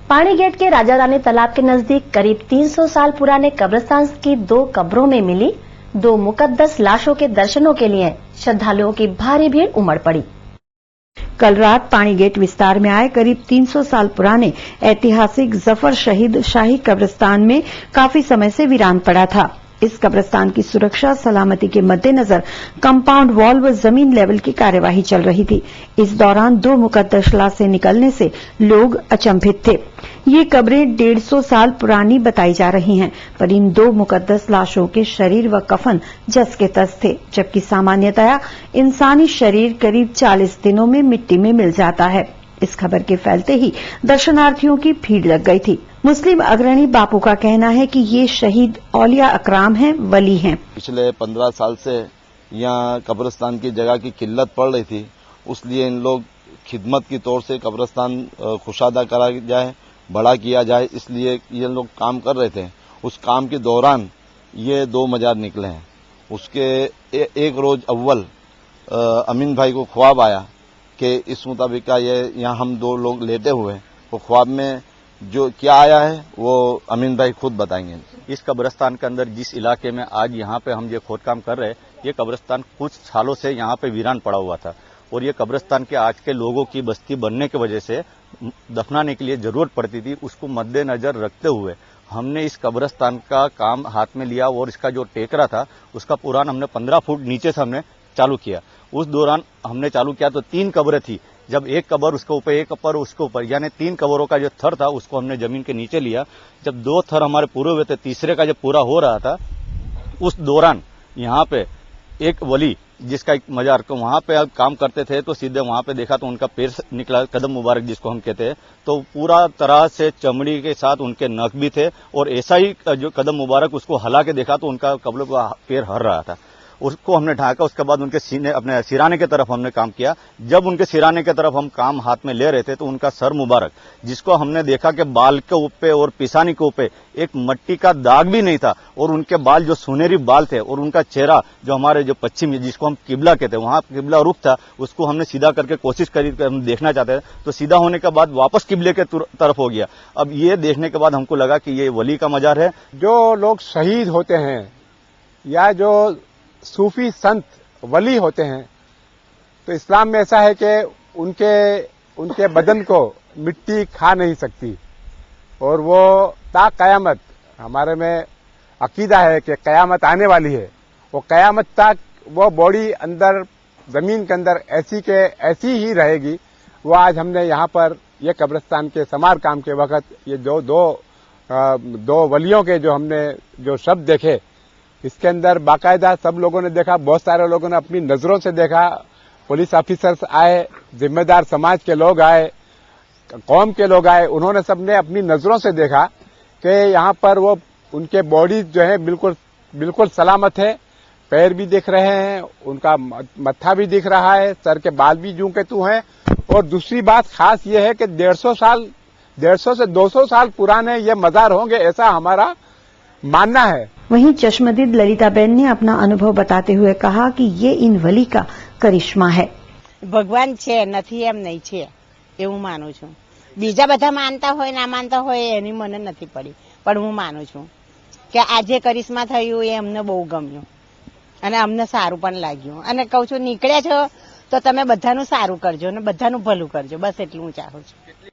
पानी गेट के राजा रानी तालाब के नजदीक करीब 300 साल पुराने कब्रिस्तान की 2 कब्रों में मिली 2 मुकद्दस लाशों के दर्शनों के लिए श्रद्धालुओं की भारी भीड़ उमड़ पड़ी। कल रात पानी गेट विस्तार में आए करीब 300 साल पुराने ऐतिहासिक जफर शहीद शाही कब्रिस्तान में काफी समय से वीरान पड़ा था। इस कब्रिस्तान की सुरक्षा सलामती के मद्देनजर कंपाउंड वॉल व जमीन लेवल की कार्यवाही चल रही थी। इस दौरान 2 मुकद्दस लाशें निकलने से लोग अचंभित थे। ये कब्रें 150 साल पुरानी बताई जा रही हैं, पर इन 2 मुकद्दस लाशों के शरीर व कफन जस के तस थे, जबकि सामान्यतया इंसानी शरीर करीब 40 दिनों में मिट्टी में मिल जाता है। इस खबर के फैलते ही दर्शनार्थियों की भीड़ लग गई थी। मुस्लिम अग्रणी बापू का कहना है कि ये शहीद औलिया अकराम हैं, वली हैं। पिछले 15 साल से यहाँ कब्रिस्तान की जगह की किल्लत पड़ रही थी, उसलिए इन लोग खिदमत की तौर से कब्रिस्तान कुशादा करा जाए, बड़ा किया जाए, इसलिए ये लोग काम कर रहे थे। उस काम के दौरान ये 2 मजार निकले हैं। उसके एक रोज अव्वल अमीन भाई को ख्वाब आया कि इस मुताबिक का ये यहाँ हम 2 लोग लेटे हुए हैं। वो ख्वाब में जो क्या आया है वो अमीन भाई खुद बताएंगे। इस कब्रिस्तान के अंदर जिस इलाके में आज यहाँ पे हम ये खोदकाम कर रहे हैं, ये कब्रिस्तान कुछ सालों से यहाँ पे वीरान पड़ा हुआ था और ये कब्रिस्तान के आज के लोगों की बस्ती बनने की वजह से दफनाने के लिए जरूरत पड़ती थी। उसको मद्देनजर रखते हुए हमने इस कब्रिस्तान का काम हाथ में लिया और इसका जो टेकरा था उसका पुरान हमने 15 फुट नीचे से हमने चालू किया। उस दौरान हमने चालू किया तो 3 कब्रें थी। जब एक कब्र उसके ऊपर, एक कब्र उसके ऊपर, यानी 3 कब्रों का जो थर था उसको हमने जमीन के नीचे लिया। जब 2 थर हमारे पूरे हुए थे, तीसरे का जब पूरा हो रहा था, उस दौरान यहाँ पे एक वली जिसका एक मजार को वहां पे अब काम करते थे, तो सीधे वहां पे देखा तो उनका पैर निकला, कदम मुबारक जिसको हम कहते हैं, तो पूरा तरह से चमड़ी के साथ उनके नख भी थे और ऐसा ही जो कदम मुबारक उसको हला के देखा तो उनका कब्र का पैर हर रहा था। उसको हमने ढाका। उसके बाद उनके सीने, अपने सिराने की तरफ हमने काम किया। जब उनके सिराने की तरफ हम काम हाथ में ले रहे थे तो उनका सर मुबारक, जिसको हमने देखा कि बाल के ऊपर और पिसानी के ऊपर एक मट्टी का दाग भी नहीं था और उनके बाल जो सुनहरी बाल थे और उनका चेहरा जो हमारे जो पश्चिम जिसको हम किबला कहते हैं, वहां किबला रुख था, उसको हमने सीधा करके कोशिश करी, हम देखना चाहते थे तो सीधा होने के बाद वापस किबले के तरफ हो गया। अब ये देखने के बाद हमको लगा कि ये वली का मजार है। जो लोग शहीद होते हैं या जो सूफी संत वली होते हैं, तो इस्लाम में ऐसा है कि उनके बदन को मिट्टी खा नहीं सकती और वो ता कयामत, हमारे में अकीदा है कि कयामत आने वाली है, वो कयामत तक वो बॉडी अंदर जमीन के अंदर ऐसी के ऐसी ही रहेगी। वो आज हमने यहाँ पर ये कब्रिस्तान के समार काम के वक्त ये दो वलियों के जो हमने जो शब्द देखे, इसके अंदर बाकायदा सब लोगों ने देखा, बहुत सारे लोगों ने अपनी नजरों से देखा। पुलिस ऑफिसर्स आए, जिम्मेदार समाज के लोग आए, कौम के लोग आए, उन्होंने सबने अपनी नजरों से देखा कि यहाँ पर वो उनके बॉडी जो है बिल्कुल सलामत है। पैर भी दिख रहे हैं, उनका मत्था भी दिख रहा है, सर के बाल भी जूं के तू हैं। और दूसरी बात खास ये है कि 150 से 200 साल पुराने ये मजार होंगे, ऐसा हमारा मानना है। वहीं चश्मदीद ललिताबेन ने अपना अनुभव बताते हुए कहा कि ये इन वली का करिश्मा है। ભગવાન છે નથી એમ નહીં છે એવું માનું છું। બીજા બધા માનતા હોય ના માનતા હોય એની મને નથી પડી, પણ હું માનું છું કે આજે કરિશ્મા થયું એ અમને બહુ ગમ્યું અને અમને સારું પણ લાગ્યું અને કહું છું નીકળ્યા છો તો તમે બધાનું સારું કરજો અને બધાનું ભલું કરજો, બસ એટલું હું ચાહું છું।